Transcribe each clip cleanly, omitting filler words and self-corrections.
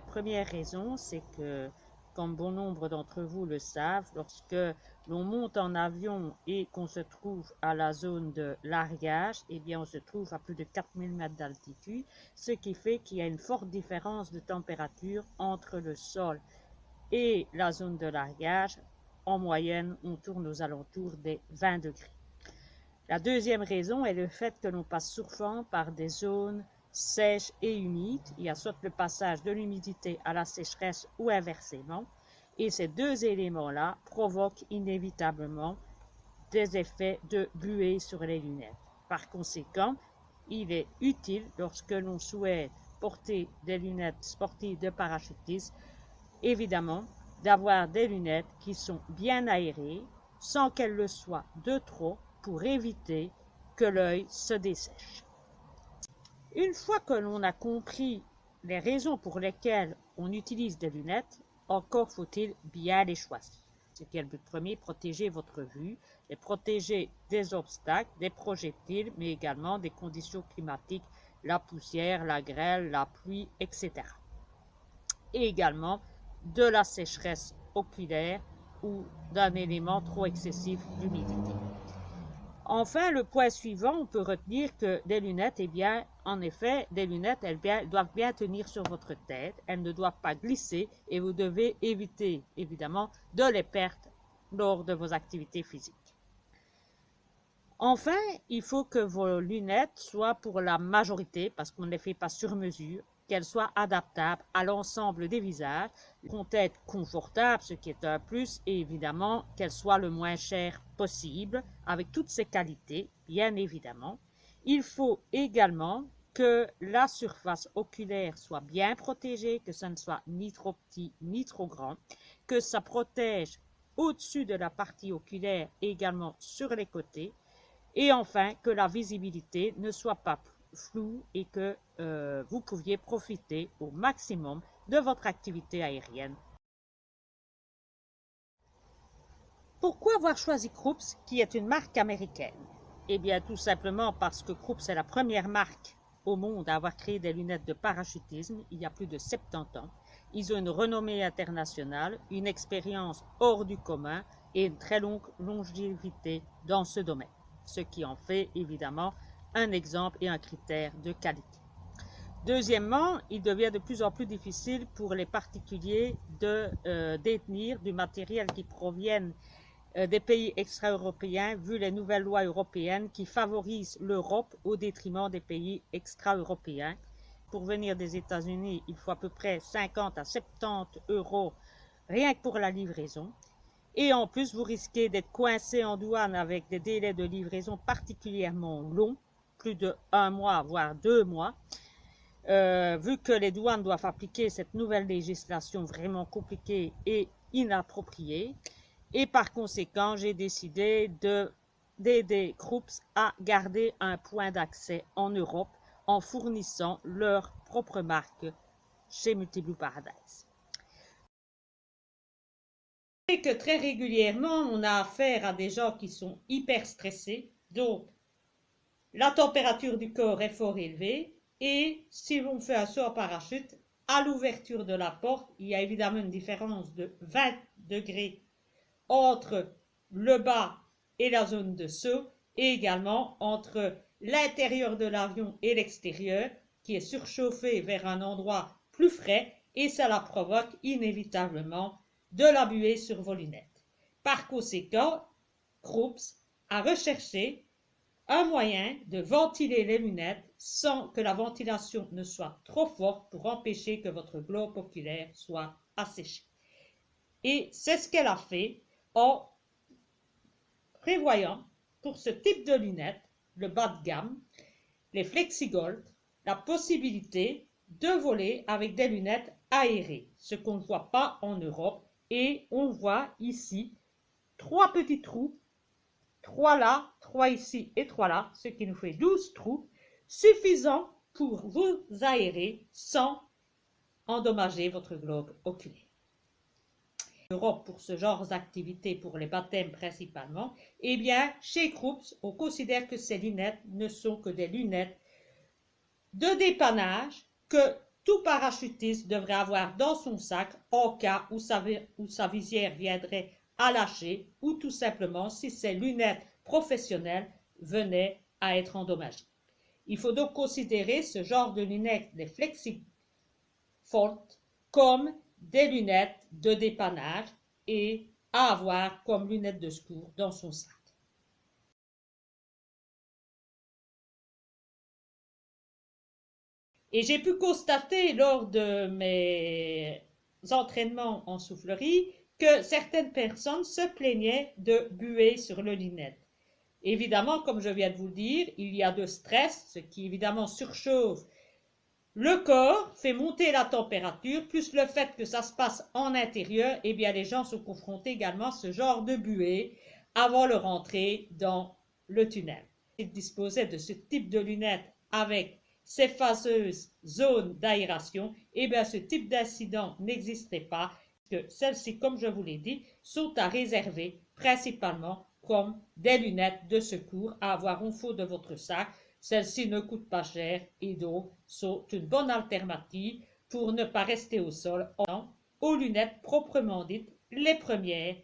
première raison, c'est que, comme bon nombre d'entre vous le savent, lorsque l'on monte en avion et qu'on se trouve à la zone de largage, eh bien on se trouve à plus de 4000 mètres d'altitude, ce qui fait qu'il y a une forte différence de température entre le sol et la zone de largage. En moyenne, on tourne aux alentours des 20 degrés. La deuxième raison est le fait que l'on passe souvent par des zones sèches et humides. Il y a soit le passage de l'humidité à la sécheresse ou inversement. Et ces deux éléments-là provoquent inévitablement des effets de buée sur les lunettes. Par conséquent, il est utile, lorsque l'on souhaite porter des lunettes sportives de parachutisme, évidemment, d'avoir des lunettes qui sont bien aérées, sans qu'elles le soient de trop, pour éviter que l'œil se dessèche. Une fois que l'on a compris les raisons pour lesquelles on utilise des lunettes, encore faut-il bien les choisir. Ce qui est le but premier, protéger votre vue, les protéger des obstacles, des projectiles, mais également des conditions climatiques, la poussière, la grêle, la pluie, etc. Et également de la sécheresse oculaire ou d'un élément trop excessif d'humidité. Enfin, le point suivant, on peut retenir que des lunettes, eh bien, en effet, des lunettes, elles doivent bien tenir sur votre tête, elles ne doivent pas glisser et vous devez éviter, évidemment, de les perdre lors de vos activités physiques. Enfin, il faut que vos lunettes soient pour la majorité, parce qu'on ne les fait pas sur mesure, qu'elles soient adaptables à l'ensemble des visages, qu'elles être confortables, ce qui est un plus, et évidemment qu'elles soient le moins chères possible, avec toutes ces qualités, bien évidemment. Il faut également que la surface oculaire soit bien protégée, que ça ne soit ni trop petit ni trop grand, que ça protège au-dessus de la partie oculaire et également sur les côtés, et enfin que la visibilité ne soit pas floue et que vous pouviez profiter au maximum de votre activité aérienne. Pourquoi avoir choisi Krups, qui est une marque américaine? Eh bien, tout simplement parce que Krups est la première marque au monde à avoir créé des lunettes de parachutisme il y a plus de 70 ans. Ils ont une renommée internationale, une expérience hors du commun et une très longue longévité dans ce domaine, ce qui en fait évidemment un exemple et un critère de qualité. Deuxièmement, il devient de plus en plus difficile pour les particuliers de détenir du matériel qui provienne des pays extra-européens, vu les nouvelles lois européennes qui favorisent l'Europe au détriment des pays extra-européens. Pour venir des États-Unis, il faut à peu près 50 à 70 euros rien que pour la livraison. Et en plus, vous risquez d'être coincé en douane avec des délais de livraison particulièrement longs, plus de 1 mois, voire 2 mois. Vu que les douanes doivent appliquer cette nouvelle législation vraiment compliquée et inappropriée. Et par conséquent, j'ai décidé d'aider Krups à garder un point d'accès en Europe en fournissant leur propre marque chez Multiblue Paradise. Et que très régulièrement, on a affaire à des gens qui sont hyper stressés, donc la température du corps est fort élevée, et si l'on fait un saut en parachute, à l'ouverture de la porte, il y a évidemment une différence de 20 degrés entre le bas et la zone de saut, et également entre l'intérieur de l'avion et l'extérieur, qui est surchauffé vers un endroit plus frais, et cela provoque inévitablement de la buée sur vos lunettes. Par conséquent, Krups a recherché un moyen de ventiler les lunettes sans que la ventilation ne soit trop forte pour empêcher que votre globe oculaire soit asséché. Et c'est ce qu'elle a fait en prévoyant pour ce type de lunettes, le bas de gamme, les FlexiGold, la possibilité de voler avec des lunettes aérées, ce qu'on ne voit pas en Europe. Et on voit ici 3 petits trous, 3 là, 3 ici et 3 là, ce qui nous fait 12 trous, suffisants pour vous aérer sans endommager votre globe oculaire. En Europe, pour ce genre d'activité, pour les baptêmes principalement, eh bien, chez Krups, on considère que ces lunettes ne sont que des lunettes de dépannage, que tout parachutiste devrait avoir dans son sac en cas où sa visière viendrait à lâcher ou tout simplement si ses lunettes professionnelles venaient à être endommagées. Il faut donc considérer ce genre de lunettes, les FlexiFold, comme des lunettes de dépannage et à avoir comme lunettes de secours dans son sac. Et j'ai pu constater lors de mes entraînements en soufflerie que certaines personnes se plaignaient de buée sur le lunette. Évidemment, comme je viens de vous le dire, il y a de stress, ce qui évidemment surchauffe le corps, fait monter la température, plus le fait que ça se passe en intérieur, eh bien les gens sont confrontés également à ce genre de buée avant leur entrée dans le tunnel. Ils disposaient de ce type de lunettes avec ces fameuses zones d'aération, eh bien ce type d'incident n'existerait pas, que celles-ci, comme je vous l'ai dit, sont à réserver principalement comme des lunettes de secours à avoir au fond de votre sac. Celles-ci ne coûtent pas cher et donc sont une bonne alternative pour ne pas rester au sol aux lunettes proprement dites, les premières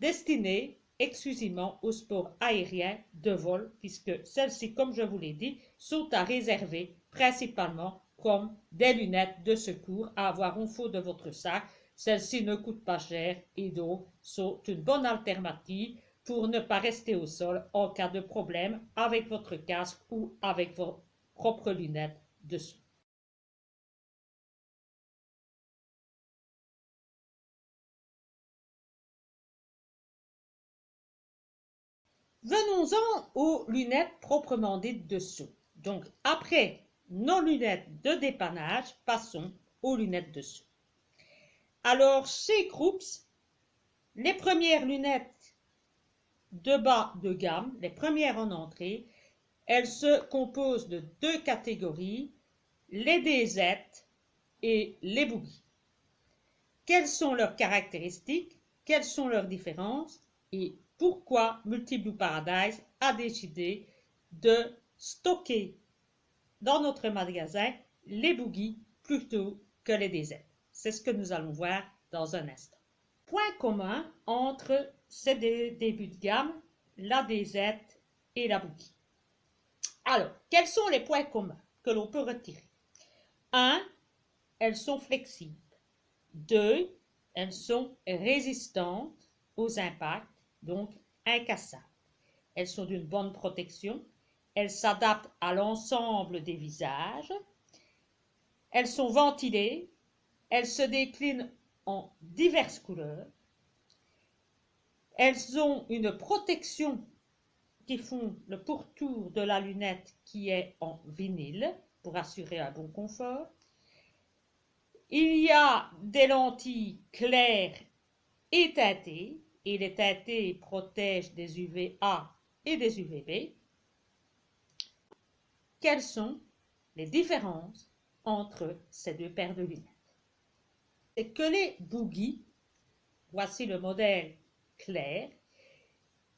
destinées exclusivement au sport aérien de vol, puisque celles-ci, comme je vous l'ai dit, sont à réserver principalement comme des lunettes de secours à avoir au fond de votre sac. Celles-ci ne coûtent pas cher et donc sont une bonne alternative pour ne pas rester au sol en cas de problème avec votre casque ou avec vos propres lunettes de secours. Venons-en aux lunettes proprement dites de saut. Donc, après nos lunettes de dépannage, passons aux lunettes de saut. Alors, chez Krups, les premières lunettes de bas de gamme, les premières en entrée, elles se composent de deux catégories, les DZ et les boogies. Quelles sont leurs caractéristiques? Quelles sont leurs différences? Et pourquoi Multi-Blue Paradise a décidé de stocker dans notre magasin les boogies plutôt que les DZ? C'est ce que nous allons voir dans un instant. Point commun entre ces débuts de gamme, la DZ et la boogie. Alors, quels sont les points communs que l'on peut retirer? 1. Elles sont flexibles. 2. Elles sont résistantes aux impacts, donc incassables. Elles sont d'une bonne protection. Elles s'adaptent à l'ensemble des visages. Elles sont ventilées. Elles se déclinent en diverses couleurs. Elles ont une protection qui font le pourtour de la lunette qui est en vinyle pour assurer un bon confort. Il y a des lentilles claires et teintées, et les teintées protègent des UVA et des UVB. Quelles sont les différences entre ces deux paires de lunettes? C'est que les boogies, voici le modèle clair,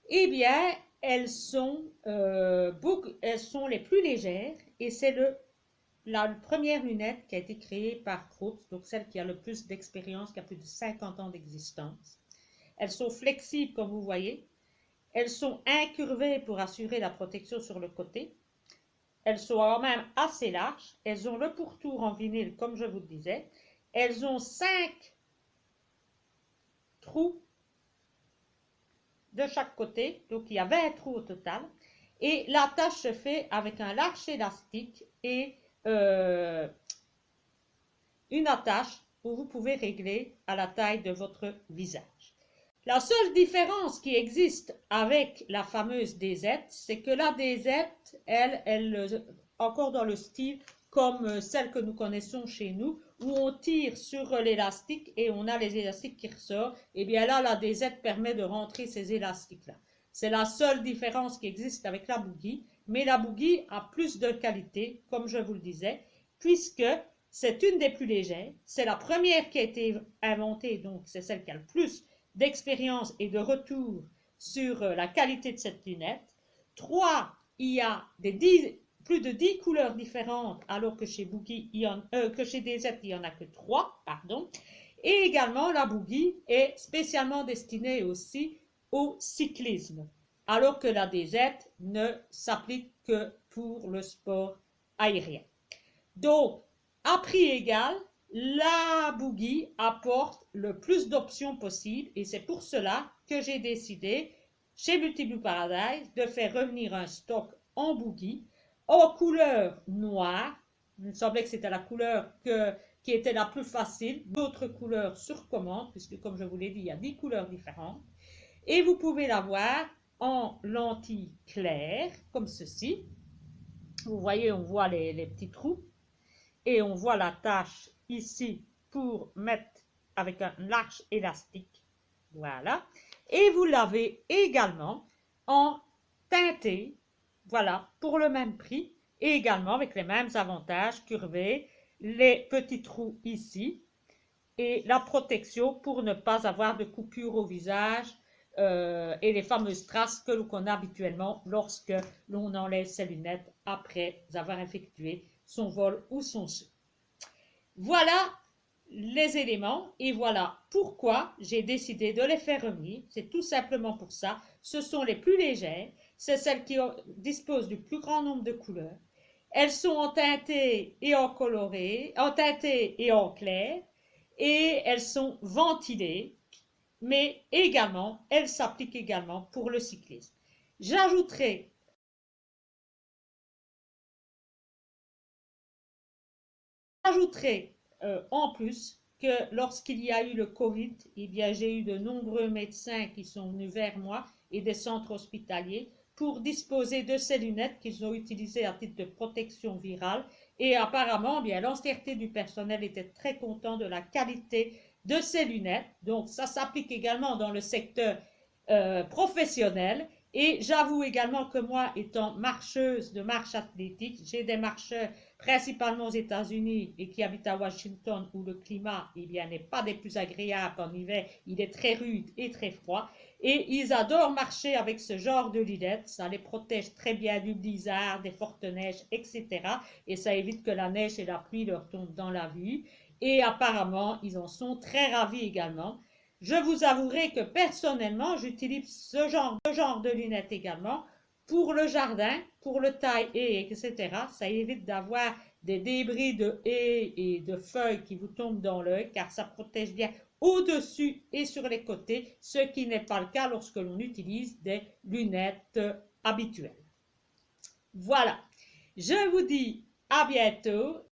eh bien, elles sont les plus légères et c'est la première lunette qui a été créée par Krups, donc celle qui a le plus d'expérience, qui a plus de 50 ans d'existence. Elles sont flexibles, comme vous voyez. Elles sont incurvées pour assurer la protection sur le côté. Elles sont quand même assez larges. Elles ont le pourtour en vinyle, comme je vous le disais. Elles ont 5 trous de chaque côté, donc il y a 20 trous au total. Et l'attache se fait avec un large élastique et une attache où vous pouvez régler à la taille de votre visage. La seule différence qui existe avec la fameuse DZ, c'est que la DZ, elle, encore dans le style comme celle que nous connaissons chez nous, où on tire sur l'élastique et on a les élastiques qui ressortent, et bien là, la DZ permet de rentrer ces élastiques-là. C'est la seule différence qui existe avec la boogie, mais la boogie a plus de qualité, comme je vous le disais, puisque c'est une des plus légères, c'est la première qui a été inventée, donc c'est celle qui a le plus d'expérience et de retour sur la qualité de cette lunette. 3. Il y a des plus de 10 couleurs différentes, alors que chez que chez DZ, il n'y en a que 3, pardon. Et également, la boogie est spécialement destinée aussi au cyclisme, alors que la DZ ne s'applique que pour le sport aérien. Donc, à prix égal, la boogie apporte le plus d'options possibles et c'est pour cela que j'ai décidé chez Multiblue Paradise de faire revenir un stock en boogie en couleur noire. Il me semblait que c'était la couleur qui était la plus facile. D'autres couleurs sur commande, puisque comme je vous l'ai dit, il y a 10 couleurs différentes. Et vous pouvez l'avoir en lentilles claires, comme ceci. Vous voyez, on voit les petits trous. Et on voit la tâche ici pour mettre avec un large élastique. Voilà. Et vous l'avez également en teinté, voilà, pour le même prix, et également avec les mêmes avantages, curvés, les petits trous ici, et la protection pour ne pas avoir de coupure au visage, et les fameuses traces que l'on connaît habituellement lorsque l'on enlève ses lunettes après avoir effectué son vol ou son saut. Voilà les éléments et voilà pourquoi j'ai décidé de les faire revenir. C'est tout simplement pour ça. Ce sont les plus légères. C'est celles qui disposent du plus grand nombre de couleurs. Elles sont en teinté et en coloré, en teinté et en clair. Et elles sont ventilées. Mais également, elles s'appliquent également pour le cyclisme. J'ajouterai en plus que lorsqu'il y a eu le Covid, eh bien, j'ai eu de nombreux médecins qui sont venus vers moi et des centres hospitaliers pour disposer de ces lunettes qu'ils ont utilisées à titre de protection virale. Et apparemment, bien, l'entièreté du personnel était très content de la qualité de ces lunettes. Donc, ça s'applique également dans le secteur professionnel. Et j'avoue également que moi, étant marcheuse de marche athlétique, j'ai des marcheurs principalement aux États-Unis et qui habitent à Washington où le climat eh bien, n'est pas des plus agréables en hiver, il est très rude et très froid. Et ils adorent marcher avec ce genre de lunettes, ça les protège très bien du blizzard, des fortes neiges, etc. Et ça évite que la neige et la pluie leur tombent dans la vue. Et apparemment, ils en sont très ravis également. Je vous avouerai que personnellement, j'utilise ce genre de lunettes également pour le jardin, pour le taille-haie, etc. Ça évite d'avoir des débris de haies et de feuilles qui vous tombent dans l'œil, car ça protège bien au-dessus et sur les côtés, ce qui n'est pas le cas lorsque l'on utilise des lunettes habituelles. Voilà, je vous dis à bientôt